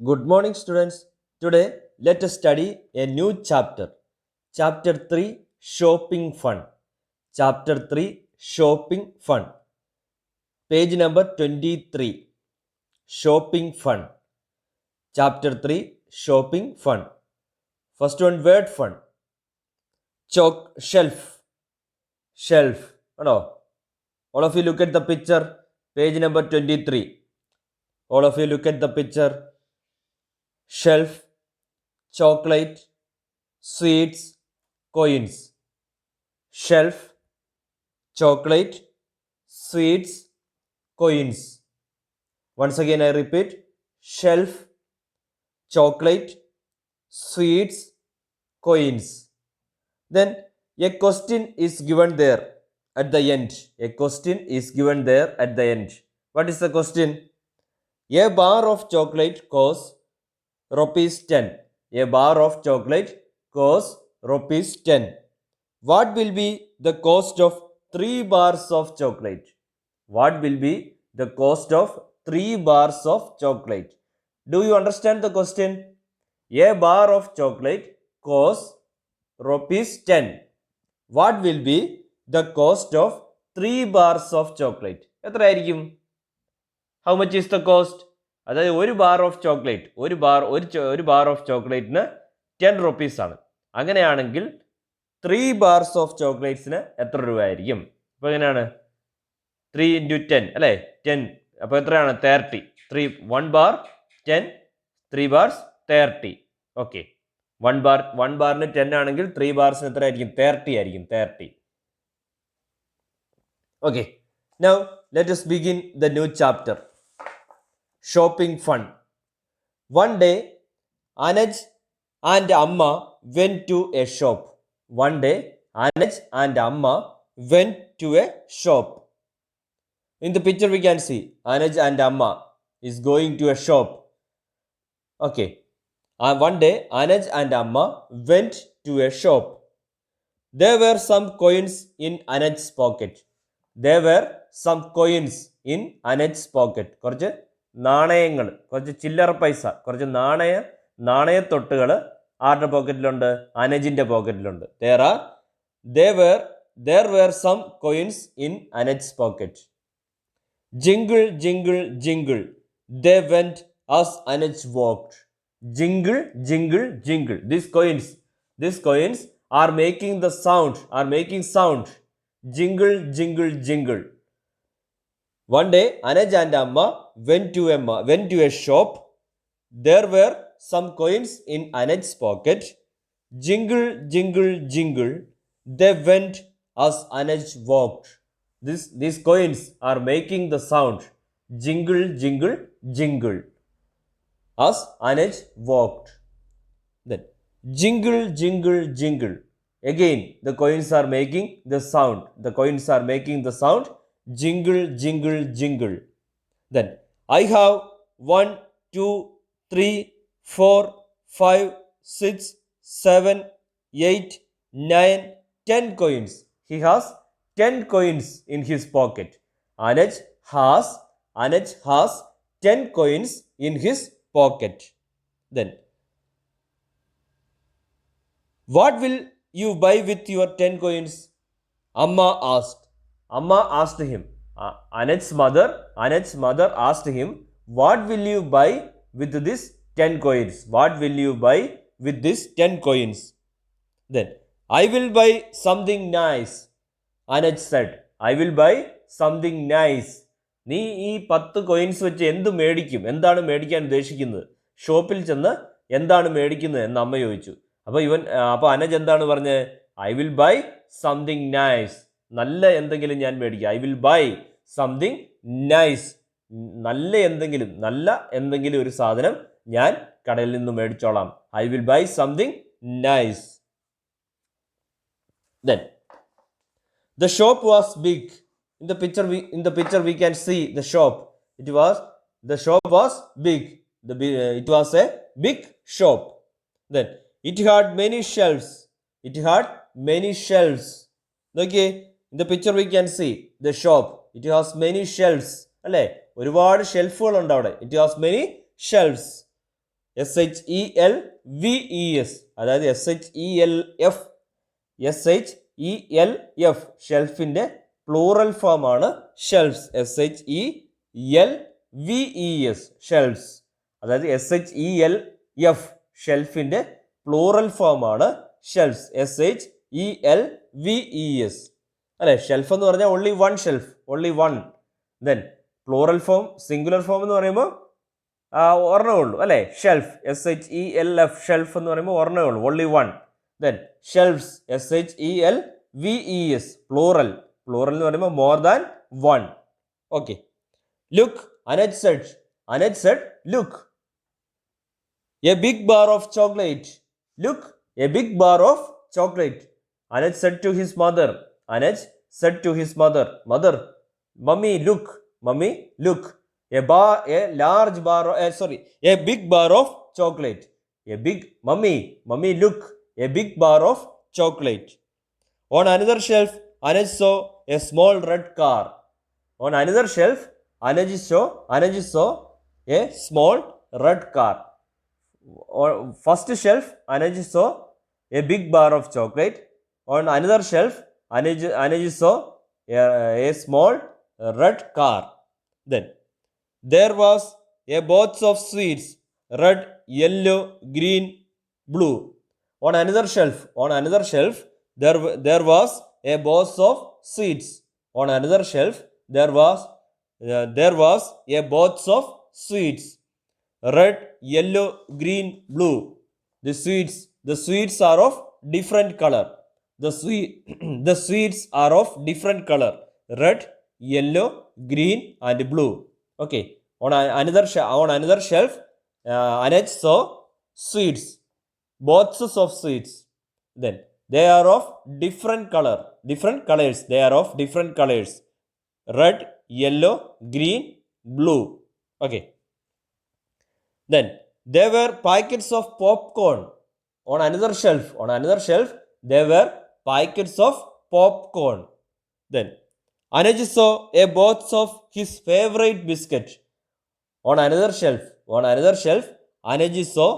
Good morning, students. Today, let us study a new chapter. Chapter 3 Shopping Fun. Chapter 3 Shopping Fun. Page number 23. Shopping Fun. Chapter 3 Shopping Fun. First one, word fun. Shelf. Shelf. All of you look at the picture. Page number 23. All of you look at the picture. Shelf, chocolate, sweets, coins. Shelf, chocolate, sweets, coins. Once again, I repeat: shelf, chocolate, sweets, coins. Then a question is given there at the end. A question is given there at the end. What is the question? A bar of chocolate costs rupees 10. A bar of chocolate costs rupees 10. What will be the cost of 3 bars of chocolate? What will be the cost of 3 bars of chocolate? Do you understand the question? A bar of chocolate costs rupees 10. What will be the cost of 3 bars of chocolate? എത്രയായിരിക്കും? How much is the cost? അതായത് ഒരു bar of chocolate ഒരു bar of ചോക്ലേറ്റിന് 10 rupees ആണ്. അങ്ങനെയാണെങ്കിൽ 3 bars of ചോക്ലേറ്റ്സിന് എത്ര രൂപയായിരിക്കും? അപ്പോൾ എങ്ങനെയാണ്? 3 into 10 അല്ലേ? 10. അപ്പോൾ എത്രയാണ്? 30. 1 bar 10, 3 bars 30. ഓക്കെ. 1 ബാറിന് 10 ആണെങ്കിൽ 3 ബാർസിന് എത്ര ആയിരിക്കും? 30 ആയിരിക്കും. 30. Okay. Now let us begin the new chapter. Shopping fun. One day, Anuj and Amma went to a shop. One day, Anuj and Amma went to a shop. In the picture, we can see Anuj and Amma is going to a shop. Okay. One day, Anuj and Amma went to a shop. There were some coins in Anuj's pocket. There were some coins in Anuj's pocket. കുറച്ച് നാണയങ്ങൾ, കുറച്ച് ചില്ലറ പൈസ, കുറച്ച് നാണയത്തൊട്ടുകൾ ആരുടെ പോക്കറ്റിലുണ്ട്? അനജിൻ്റെ പോക്കറ്റിലുണ്ട്. There were some coins in Anuj's pocket. Jingle, jingle, jingle. They went as Anuj walked. Jingle, jingle, jingle. These coins are making sound. Jingle, jingle, jingle. One day, Anuj and Amma went to a shop. There were some coins in Anuj's pocket. Jingle, jingle, jingle. They went as Anuj walked. These coins are making the sound. Jingle, jingle, jingle. As Anuj walked. Then, jingle, jingle, jingle. Again, the coins are making the sound. Jingle, jingle, jingle. Then, I have 1, 2, 3, 4, 5, 6, 7, 8, 9, 10 coins. He has 10 coins in his pocket. Anuj has 10 coins in his pocket. Then, what will you buy with your 10 coins? Amma asked him. Anuj's mother asked him, what will you buy with this 10 coins? What will you buy with this 10 coins? Then, I will buy something nice. Anuj said, I will buy something nice. നീ ഈ 10 coins വെച്ച് എന്താണ് മേടിക്കാൻ ഉദ്ദേശിക്കുന്നത്? ഷോപ്പിൽ ചെന്ന് എന്താണ് മേടിക്കുന്നത് എന്ന് അമ്മ ചോദിച്ചു. അപ്പോൾ അനജ് എന്താണ് പറഞ്ഞത്? I will buy something nice. നല്ല എന്തെങ്കിലും ഞാൻ മേടിക്കുക. I will buy something nice. നല്ല എന്തെങ്കിലും ഒരു സാധനം ഞാൻ കടയിൽ നിന്ന് മേടിച്ചോളാം. I will buy something nice. Then, the shop was big. In the picture we can see the shop. The shop was big. It was a big shop. Then, it had many shelves. Okay, in the picture we can see the shop. It has many shelves. അല്ലേ? ഒരുപാട് ഷെൽഫുകൾ ഉണ്ട് അവിടെ. It has many shelves. SHELVES, അതായത് SHELF ഷെൽഫിൻ്റെ plural form ആണ് shelves. SHELVES shelves, അതായത് SHELF ഷെൽഫിൻ്റെ plural form ആണ് shelves. SHELVES അല്ലെ. Shelf എന്ന് പറഞ്ഞാൽ only one shelf, only one. Then plural form, singular form എന്ന് പറയുമ്പോൾ ഒരെണ്ണമേ ഉള്ളൂ അല്ലേ. ഷെൽഫ്, SHELF ഷെൽഫ് എന്ന് പറയുമ്പോൾ ഒരെണ്ണമേ ഉള്ളൂ, only one. Then shelves, SHELVES plural, plural എന്ന് പറയുമ്പോൾ more than one. Okay. Look, Anaj said look a big bar of chocolate. Look a big bar of chocolate. Anaj said to his mother. Anaj said to his mother. Mother, mummy, look. Mummy, look. A large bar. A big bar of chocolate. Mummy, look. A big bar of chocolate. On another shelf, Anaj saw a small red car. On another shelf, Anaj saw a small red car. On first shelf, Anaj saw a big bar of chocolate. On another shelf, Anaj saw a small red car. Then there was a box of sweets, red, yellow, green, blue. On another shelf, there was a box of sweets. On another shelf, there was a box of sweets, red, yellow, green, blue. The sweets are of different color. The sweets are of different color, red, yellow, green and blue. Okay. On another shelf, Anaj saw sweets, boxes of sweets. Then they are of different colors. They are of different colors, red, yellow, green, blue. Okay. Then there were packets of popcorn. On another shelf, there were packets of popcorn. Then Anaj saw a box of his favorite biscuit. On another shelf, Anaj saw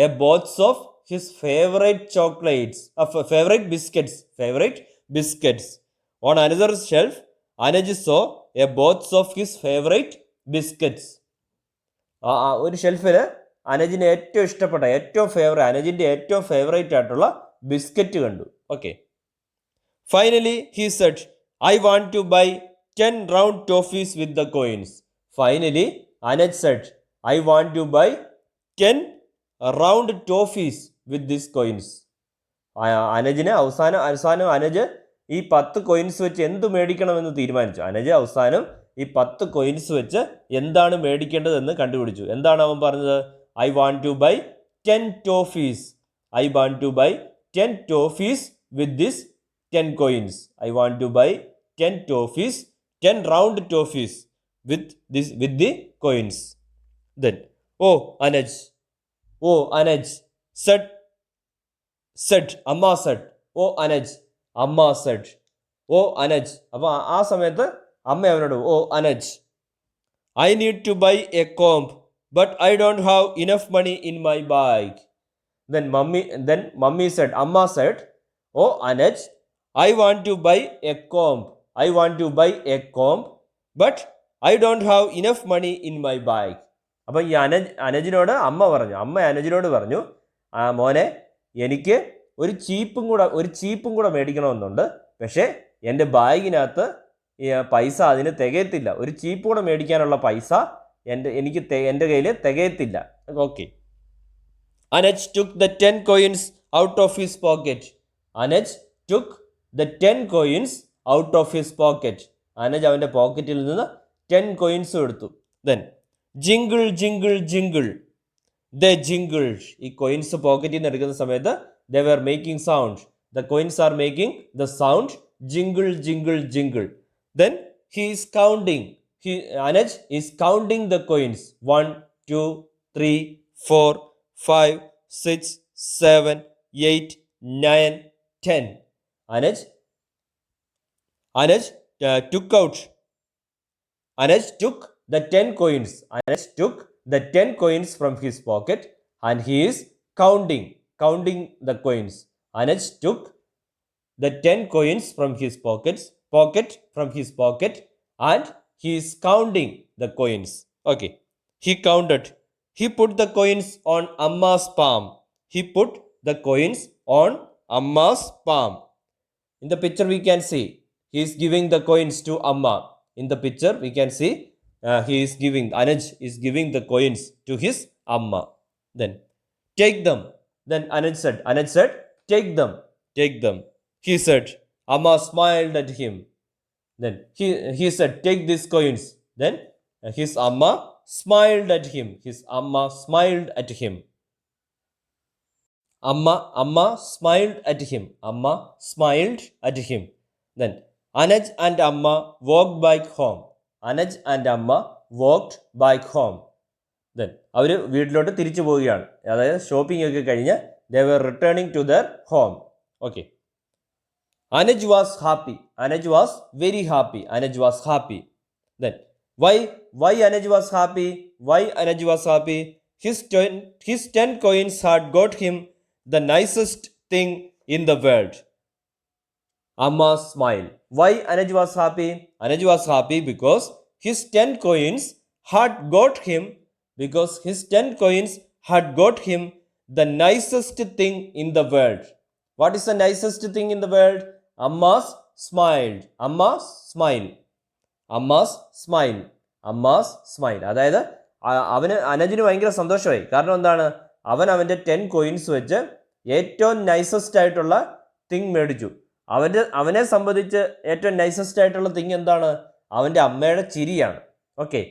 a box of his favorite chocolates, favorite biscuits. On another shelf, Anaj saw a box of his favorite biscuits. ഒരു ഷെൽഫിൽ അനജിന് ഏറ്റവും ഇഷ്ടപ്പെട്ട, അനജിൻ്റെ ഏറ്റവും favourite ആയിട്ടുള്ള biscuit കണ്ടു. Okay. Finally he said, I want to buy 10 round toffees with the coins. Finally Anaj said, I want to buy 10 round toffees with this coins. അനജിന് അവസാനം അനജ് ഈ 10 coins വെച്ച് എന്ത് മേടിക്കണമെന്ന് തീരുമാനിച്ചു. അനജ് അവസാനം ഈ 10 കോയിൻസ് വെച്ച് എന്താണ് മേടിക്കേണ്ടതെന്ന് കണ്ടുപിടിച്ചു. എന്താണ് അവൻ പറഞ്ഞത്? I want to buy 10 toffees. I want to buy 10 toffees with this 10 coins. I want to buy 10 toffees, 10 round toffees with the coins. Then Anaj said, Amma said. Anaj, Amma said. Anaj. അപ്പോൾ ആ സമയത്ത് അമ്മ അവനോട്, Anaj, I need to buy a comb, but I don't have enough money in my bag. Then mummy said, Amma said, Anaj, I want to buy a comb. But I don't have enough money in my bag. അപ്പം ഈ അനജിനോട് അമ്മ അനജിനോട് പറഞ്ഞു, മോനെ, എനിക്ക് ഒരു ചീപ്പും കൂടെ മേടിക്കണമെന്നുണ്ട്. പക്ഷേ എൻ്റെ ബാഗിനകത്ത് പൈസ അതിന് തികയത്തില്ല. ഒരു ചീപ്പ് കൂടെ മേടിക്കാനുള്ള പൈസ എൻ്റെ കയ്യിൽ തികയത്തില്ല. Okay. Anaj took the 10 coins out of his pocket. Anaj took the 10 coins out of his pocket. Anaj അവൻ്റെ പോക്കറ്റിൽ നിന്ന് 10 coins എടുത്തു. Then jingle, jingle, jingle. They jingled. ഈ coins പോക്കറ്റിൽ നിന്ന് എടുക്കുന്ന സമയത്ത് they were making sound. The coins are making the sound jingle, jingle, jingle. Then he is counting. Anaj is counting the coins. 1, 2, 3, 4, 5, 6, 7, 8, 9, 10. Anaj took the 10 coins. Anaj took the 10 coins from his pocket and he is counting the coins. Anuj took the 10 coins from his pocket, and he is counting the coins. Okay, he counted. He put the coins on Amma's palm. He put the coins on Amma's palm. In the picture we can see he is giving the coins to Amma. In the picture we can see Anuj is giving the coins to his Amma. Then take them. Then Anuj said, take them. He said, Amma smiled at him. Then he said, take these coins. Then his Amma smiled at him. Amma smiled at him. Then Anuj and Amma walked back home. Then അവർ വീട്ടിലോട്ട് തിരിച്ചു പോവുകയാണ്. അതായത് shopping ഒക്കെ കഴിഞ്ഞ് they were returning to their home. Okay. Anuj was happy. Anuj was very happy. Then why Anuj was happy? His 10 coins had got him the nicest thing in the world. Amma smiled. Why Anuj was happy? Anuj was happy because his 10 coins had got him the nicest thing in the world. What is the nicest thing in the world? Amma's smile. അതായത് അനജിന് ഭയങ്കര സന്തോഷമായി. കാരണം എന്താണ്? അവൻ്റെ 10 coins വെച്ച് ഏറ്റവും nicest ആയിട്ടുള്ള thing മേടിച്ചു. അവനെ സംബന്ധിച്ച് ഏറ്റവും നൈസസ്റ്റ് ആയിട്ടുള്ള തിങ് എന്താണ്? അവൻ്റെ അമ്മയുടെ ചിരിയാണ്. ഓക്കെ,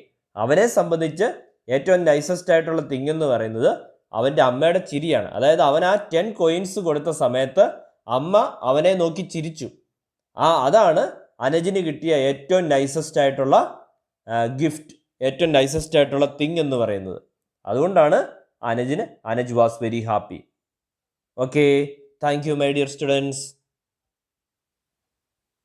അവനെ സംബന്ധിച്ച് ഏറ്റവും നൈസസ്റ്റ് ആയിട്ടുള്ള തിങ് എന്ന് പറയുന്നത് അവൻ്റെ അമ്മയുടെ ചിരിയാണ്. അതായത് അവൻ ആ 10 കോയിൻസ് കൊടുത്ത സമയത്ത് അമ്മ അവനെ നോക്കി ചിരിച്ചു. അതാണ് അനജിന് കിട്ടിയ ഏറ്റവും നൈസസ്റ്റ് ആയിട്ടുള്ള ഗിഫ്റ്റ്, ഏറ്റവും നൈസസ്റ്റ് ആയിട്ടുള്ള തിങ് എന്ന് പറയുന്നത്. അതുകൊണ്ടാണ് Anaj was very happy. Okay, thank you my dear students.